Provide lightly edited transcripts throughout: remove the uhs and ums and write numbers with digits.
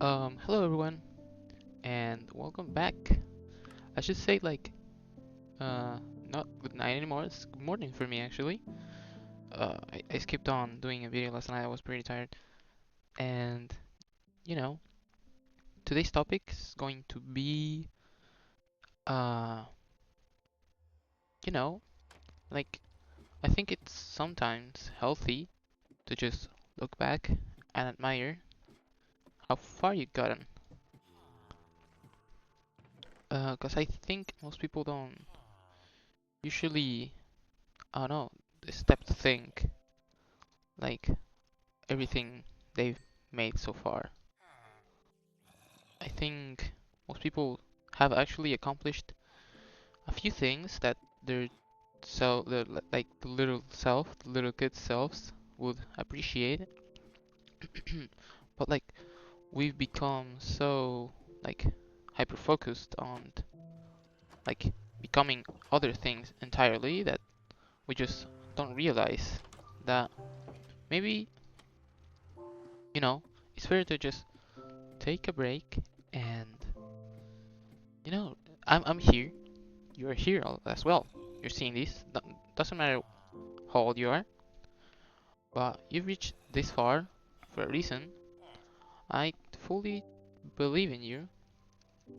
Hello everyone, and welcome back. I should say uh, not good night anymore. It's good morning for me actually. I skipped on doing a video last night. I was pretty tired, and you know, today's topic is going to be, uh, you know, like I think it's sometimes healthy to just look back and admire how far you've gotten. 'Cause I think most people don't usually, I don't know, step to think like everything they've made so far. I think most people have actually accomplished a few things that their like the little self, the little kid selves would appreciate. But like we've become so like hyper focused on like becoming other things entirely that we just don't realize that maybe, it's fair to just take a break and you know, I'm here. You're here as well. You're seeing this. Doesn't matter how old you are, but you've reached this far for a reason. I fully believe in you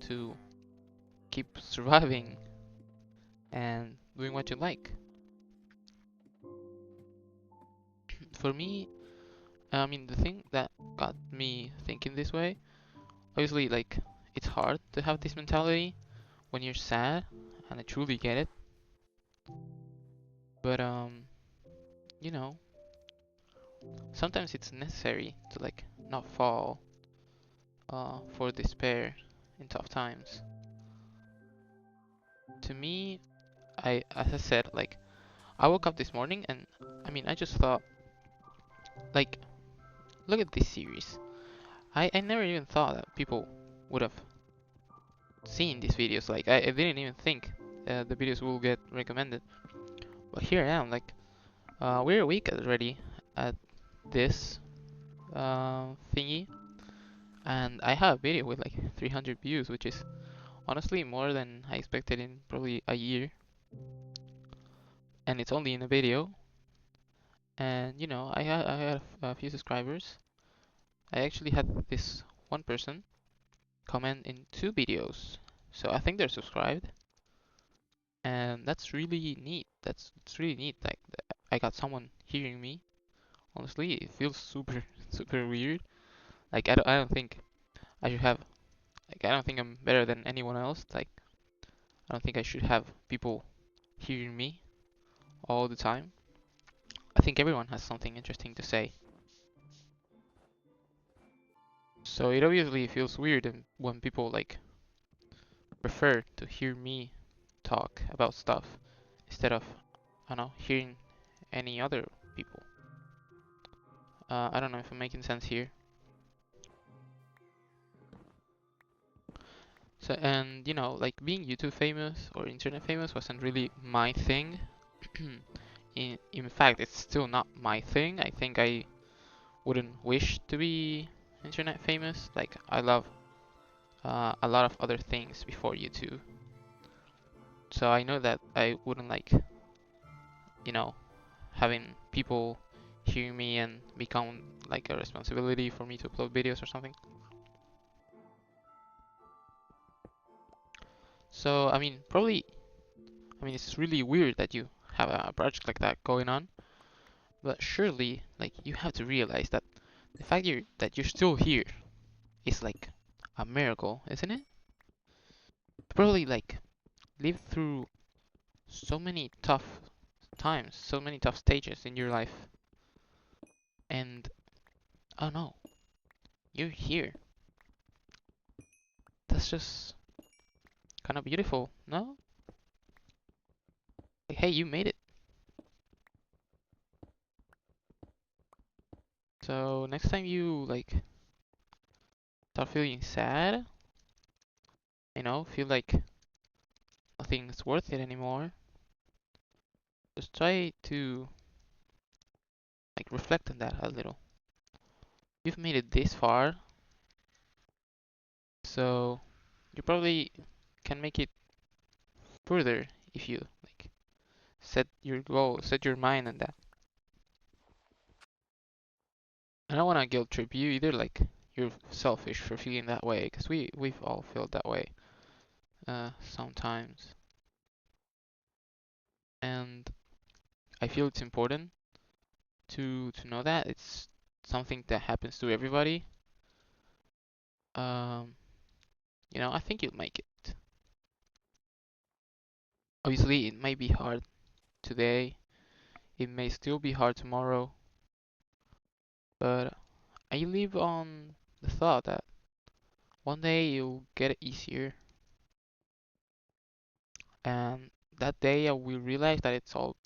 to keep surviving and doing what you like. For me, I mean, the thing that got me thinking this way, obviously, like, it's hard to have this mentality when you're sad, and I truly get it. But, you know, sometimes it's necessary to, like, not fall for despair in tough times. To me, as I said, like, I woke up this morning and, I mean, I just thought, like, look at this series. I never even thought that people would have seen these videos. Like, I didn't even think the videos will get recommended. But here I am, like, we're a week already at this thingy, and I have a video with like 300 views, which is honestly more than I expected in probably a year. And it's only in a video. And I had a few subscribers. I actually had this one person comment in two videos, so I think they're subscribed, and that's really neat. That's really neat. Like I got someone hearing me. Honestly, it feels super super weird. Like I don't think I should have. Like I don't think I'm better than anyone else. Like I don't think I should have people hearing me all the time. I think everyone has something interesting to say. So it obviously feels weird when people like prefer to hear me talk about stuff instead of, I don't know, hearing any other people. I don't know if I'm making sense here. So, and like being YouTube famous or internet famous wasn't really my thing. In fact, it's still not my thing. I think I wouldn't wish to be internet famous. Like, I love a lot of other things before YouTube. So I know that I wouldn't like, you know, having people hear me and become like a responsibility for me to upload videos or something. So I mean, probably, I mean, it's really weird that you have a project like that going on, but surely, like, you have to realize that the fact that you're still here is like a miracle, isn't it? Probably like lived through so many tough times, so many tough stages in your life, and oh no, you're here. That's just kind of beautiful, no? Like, hey, you made it. So next time you like start feeling sad, feel like nothing's worth it anymore, just try to like reflect on that a little. You've made it this far, So you probably can make it further if you like set your goal, set your mind on that. I don't want to guilt trip you either, like you're selfish for feeling that way, because we've all felt that way sometimes. And I feel it's important to know that it's something that happens to everybody. Um, I think you'll make it. Obviously, it may be hard today. It may still be hard tomorrow, but I live on the thought that one day you'll get it easier, and that day I will realize that it's all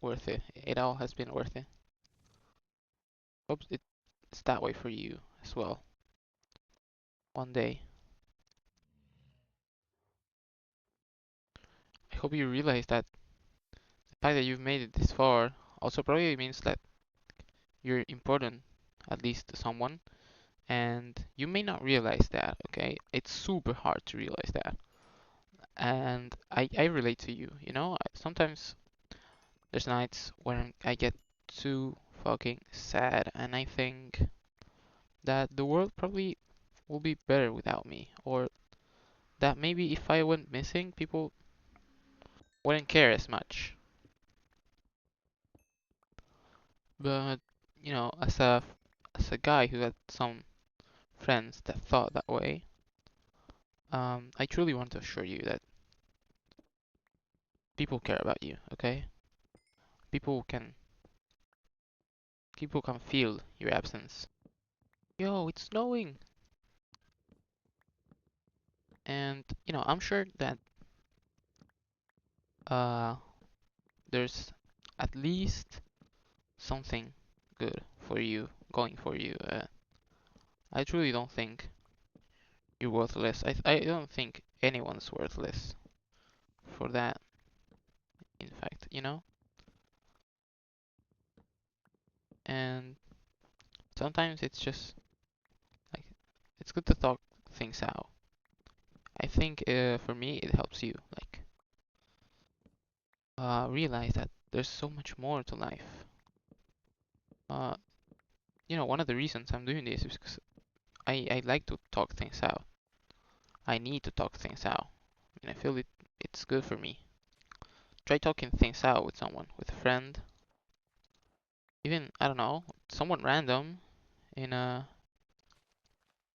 worth it. It all has been worth it. Hope it's that way for you as well. One day. I hope you realize that the fact that you've made it this far also probably means that you're important, at least to someone, and you may not realize that, okay? It's super hard to realize that. And I relate to you, sometimes there's nights when I get too fucking sad and I think that the world probably will be better without me, or that maybe if I went missing, people wouldn't care as much. But, as a guy who had some friends that thought that way, I truly want to assure you that people care about you, okay? People can people can feel your absence. Yo, it's snowing. And, I'm sure that uh there's at least something good for you going for you. I truly don't think you're worthless. I don't think anyone's worthless for that, in fact. And sometimes it's just like it's good to talk things out. I think for me it helps you like realize that there's so much more to life. Uh, one of the reasons I'm doing this is because I like to talk things out. I need to talk things out, and I feel it's good for me. Try talking things out with someone, with a friend, even I don't know, someone random in a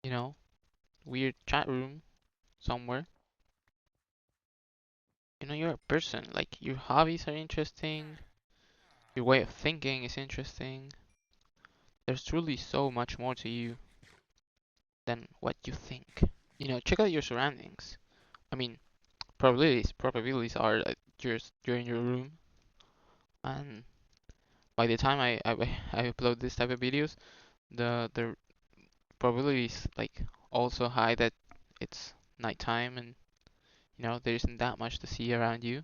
you know weird chat room somewhere. You're a person. Like your hobbies are interesting, your way of thinking is interesting. There's truly so much more to you than what you think. Check out your surroundings. I mean, probabilities are that you're in your room, and by the time I upload this type of videos, the probability is like also high that it's nighttime and there isn't that much to see around you.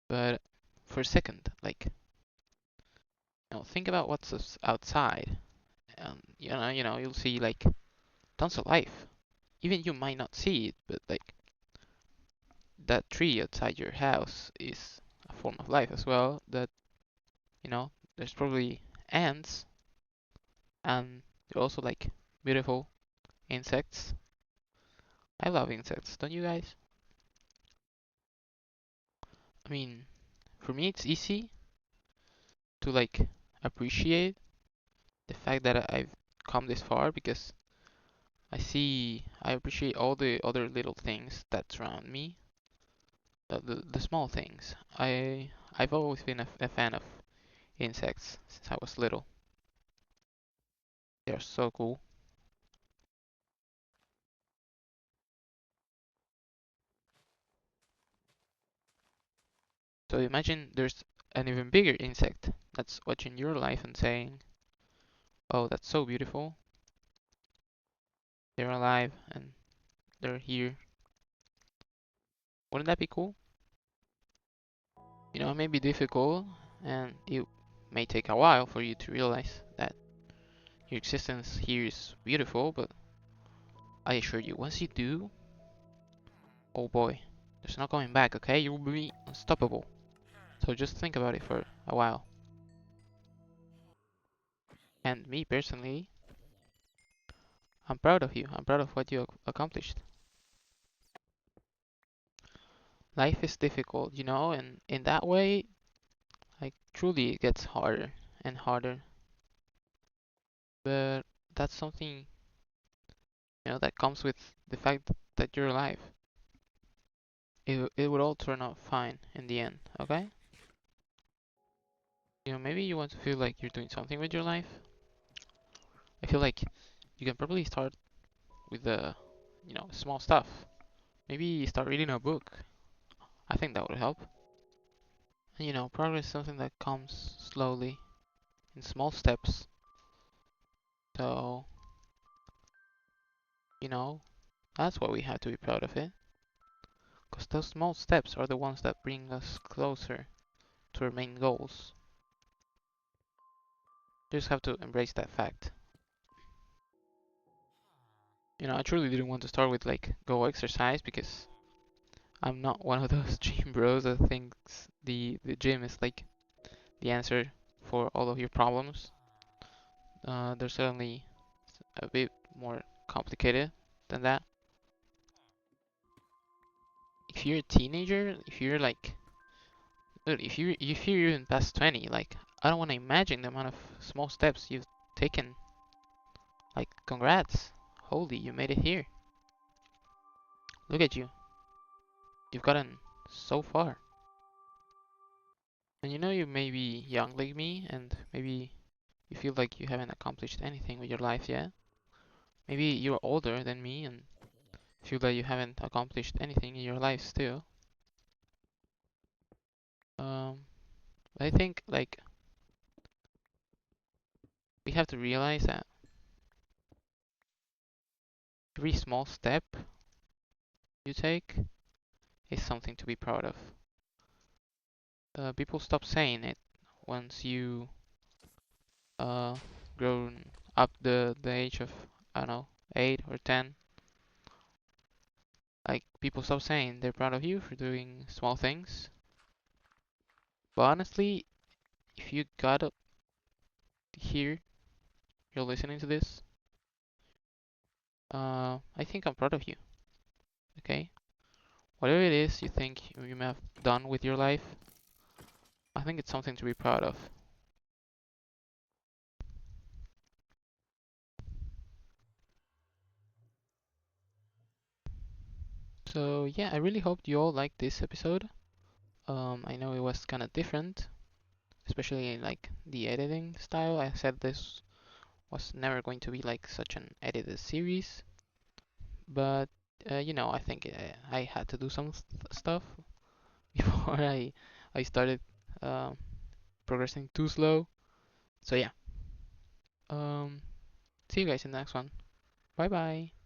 But for a second, like think about what's outside, and you'll see like tons of life. Even you might not see it, but like that tree outside your house is a form of life as well. That there's probably ants, and they're also like beautiful insects. I love insects, don't you guys? I mean, for me it's easy to like appreciate the fact that I've come this far because I appreciate all the other little things that surround me, the small things. I've always been a fan of insects since I was little. They're so cool. So imagine there's an even bigger insect that's watching your life and saying, "Oh, that's so beautiful. They're alive and they're here." Wouldn't that be cool? It may be difficult and it may take a while for you to realize that your existence here is beautiful, but I assure you, once you do, oh boy, there's no going back, okay? You will be unstoppable. So just think about it for a while. And me personally, I'm proud of you. I'm proud of what you accomplished. Life is difficult, you know, and in that way, like truly it gets harder and harder. But that's something, that comes with the fact that you're alive. It would all turn out fine in the end, okay? Maybe you want to feel like you're doing something with your life. I feel like you can probably start with the, small stuff. Maybe start reading a book. I think that would help. And progress is something that comes slowly in small steps. So, you know, that's why we have to be proud of it. Because those small steps are the ones that bring us closer to our main goals. You just have to embrace that fact. I truly didn't want to start with like go exercise because I'm not one of those gym bros that thinks the gym is like the answer for all of your problems. They're certainly a bit more complicated than that. If you're a teenager, if you're like, dude, if you're even past 20, like I don't want to imagine the amount of small steps you've taken. Like, congrats, holy, you made it here. Look at you, you've gotten so far. And you may be young like me, and maybe you feel like you haven't accomplished anything with your life yet. Maybe you're older than me and feel that you haven't accomplished anything in your life still. Um, I think like we have to realize that every small step you take is something to be proud of. People stop saying it once you uh grown up the age of, I don't know, 8 or 10. Like people stop saying they're proud of you for doing small things. But honestly, if you got up here, you're listening to this, I think I'm proud of you. Okay, whatever it is you think you may have done with your life, I think it's something to be proud of. So yeah, I really hope you all liked this episode. I know it was kind of different, especially in like the editing style. I said this was never going to be like such an edited series, but I think I had to do some stuff before I started uh, progressing too slow. So yeah, um, see you guys in the next one. Bye bye.